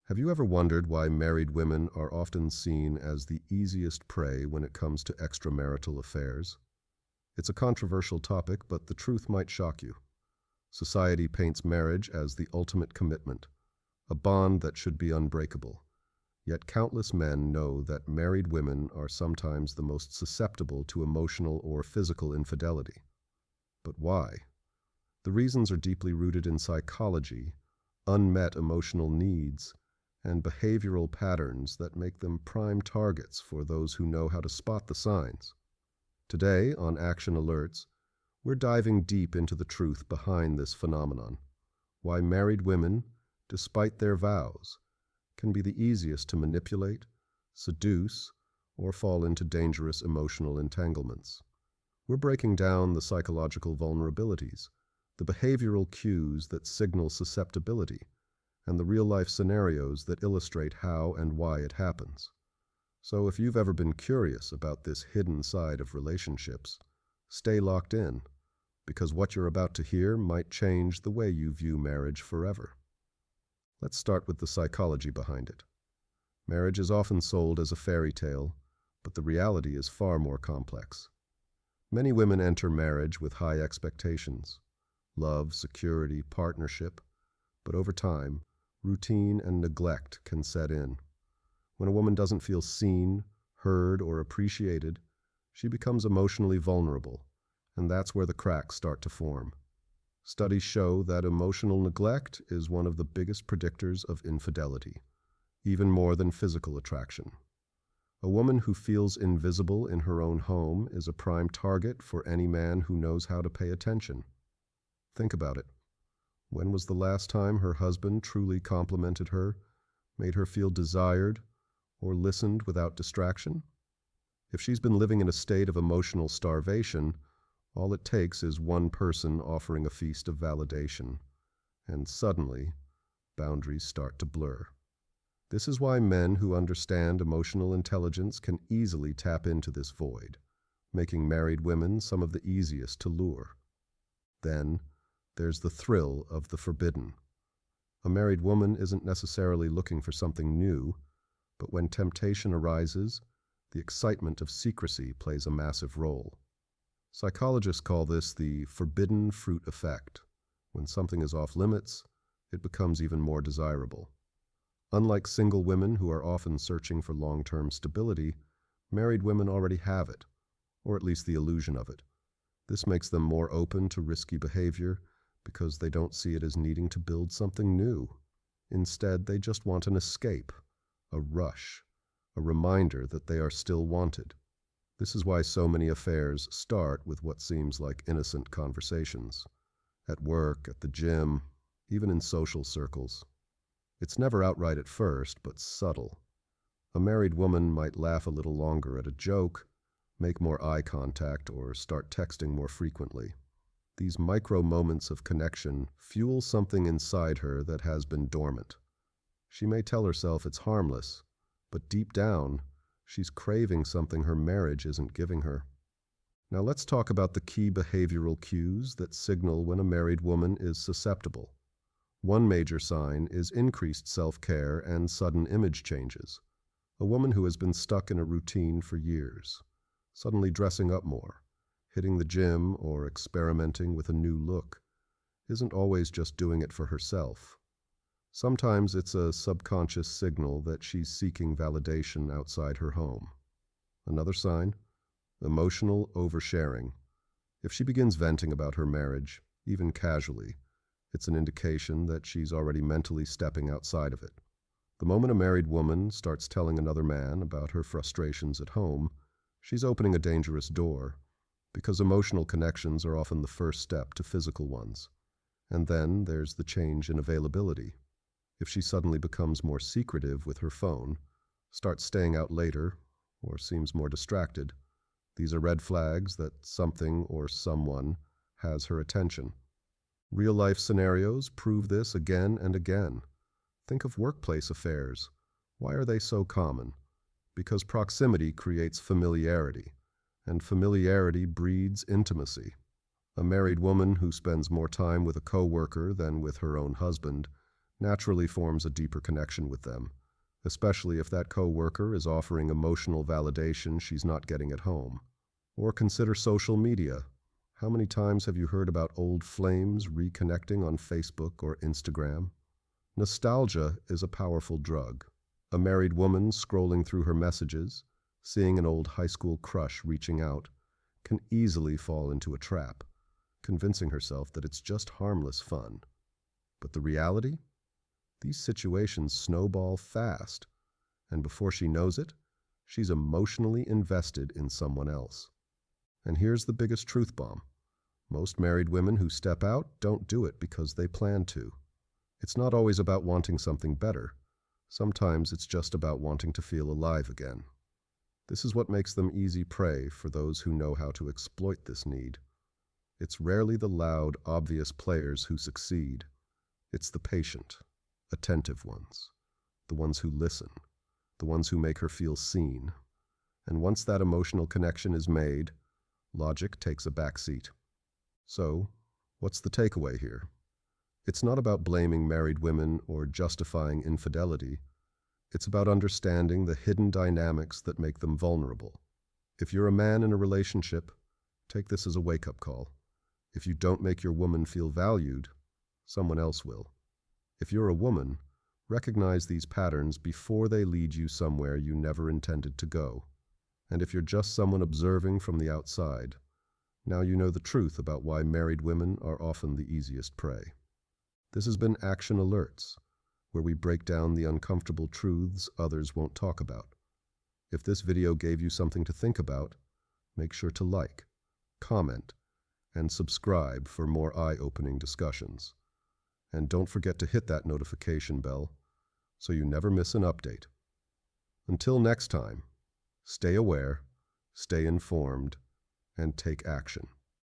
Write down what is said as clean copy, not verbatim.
Have you ever wondered why married women are often seen as the easiest prey when it comes to extramarital affairs? It's a controversial topic, but the truth might shock you. Society paints marriage as the ultimate commitment, a bond that should be unbreakable. Yet countless men know that married women are sometimes the most susceptible to emotional or physical infidelity. But why? The reasons are deeply rooted in psychology, unmet emotional needs, and behavioral patterns that make them prime targets for those who know how to spot the signs. Today, on Action Alerts, we're diving deep into the truth behind this phenomenon, why married women, despite their vows, can be the easiest to manipulate, seduce, or fall into dangerous emotional entanglements. We're breaking down the psychological vulnerabilities, the behavioral cues that signal susceptibility, and the real-life scenarios that illustrate how and why it happens. So if you've ever been curious about this hidden side of relationships, stay locked in, because what you're about to hear might change the way you view marriage forever. Let's start with the psychology behind it. Marriage is often sold as a fairy tale, but the reality is far more complex. Many women enter marriage with high expectations: love, security, partnership, but over time, routine and neglect can set in. When a woman doesn't feel seen, heard, or appreciated, she becomes emotionally vulnerable, and that's where the cracks start to form. Studies show that emotional neglect is one of the biggest predictors of infidelity, even more than physical attraction. A woman who feels invisible in her own home is a prime target for any man who knows how to pay attention. Think about it. When was the last time her husband truly complimented her, made her feel desired, or listened without distraction? If she's been living in a state of emotional starvation, all it takes is one person offering a feast of validation, and suddenly, boundaries start to blur. This is why men who understand emotional intelligence can easily tap into this void, making married women some of the easiest to lure. Then, there's the thrill of the forbidden. A married woman isn't necessarily looking for something new, but when temptation arises, the excitement of secrecy plays a massive role. Psychologists call this the forbidden fruit effect. When something is off limits, it becomes even more desirable. Unlike single women who are often searching for long-term stability, married women already have it, or at least the illusion of it. This makes them more open to risky behavior because they don't see it as needing to build something new. Instead, they just want an escape, a rush, a reminder that they are still wanted. This is why so many affairs start with what seems like innocent conversations. At work, at the gym, even in social circles. It's never outright at first, but subtle. A married woman might laugh a little longer at a joke, make more eye contact, or start texting more frequently. These micro moments of connection fuel something inside her that has been dormant. She may tell herself it's harmless, but deep down, she's craving something her marriage isn't giving her. Now let's talk about the key behavioral cues that signal when a married woman is susceptible. One major sign is increased self-care and sudden image changes. A woman who has been stuck in a routine for years, suddenly dressing up more, hitting the gym, or experimenting with a new look, isn't always just doing it for herself. Sometimes it's a subconscious signal that she's seeking validation outside her home. Another sign? Emotional oversharing. If she begins venting about her marriage, even casually, it's an indication that she's already mentally stepping outside of it. The moment a married woman starts telling another man about her frustrations at home, she's opening a dangerous door, because emotional connections are often the first step to physical ones. And then there's the change in availability. If she suddenly becomes more secretive with her phone, starts staying out later, or seems more distracted, these are red flags that something or someone has her attention. Real-life scenarios prove this again and again. Think of workplace affairs. Why are they so common? Because proximity creates familiarity, and familiarity breeds intimacy. A married woman who spends more time with a coworker than with her own husband naturally forms a deeper connection with them, especially if that coworker is offering emotional validation she's not getting at home. Or consider social media. How many times have you heard about old flames reconnecting on Facebook or Instagram? Nostalgia is a powerful drug. A married woman scrolling through her messages, seeing an old high school crush reaching out, can easily fall into a trap, convincing herself that it's just harmless fun. But the reality? These situations snowball fast, and before she knows it, she's emotionally invested in someone else. And here's the biggest truth bomb. Most married women who step out don't do it because they plan to. It's not always about wanting something better. Sometimes it's just about wanting to feel alive again. This is what makes them easy prey for those who know how to exploit this need. It's rarely the loud, obvious players who succeed. It's the patient, attentive ones, the ones who listen, the ones who make her feel seen. And once that emotional connection is made, logic takes a backseat. So, what's the takeaway here? It's not about blaming married women or justifying infidelity. It's about understanding the hidden dynamics that make them vulnerable. If you're a man in a relationship, take this as a wake-up call. If you don't make your woman feel valued, someone else will. If you're a woman, recognize these patterns before they lead you somewhere you never intended to go. And if you're just someone observing from the outside, now you know the truth about why married women are often the easiest prey. This has been Action Alerts, where we break down the uncomfortable truths others won't talk about. If this video gave you something to think about, make sure to like, comment, and subscribe for more eye-opening discussions. And don't forget to hit that notification bell so you never miss an update. Until next time, stay aware, stay informed, and take action.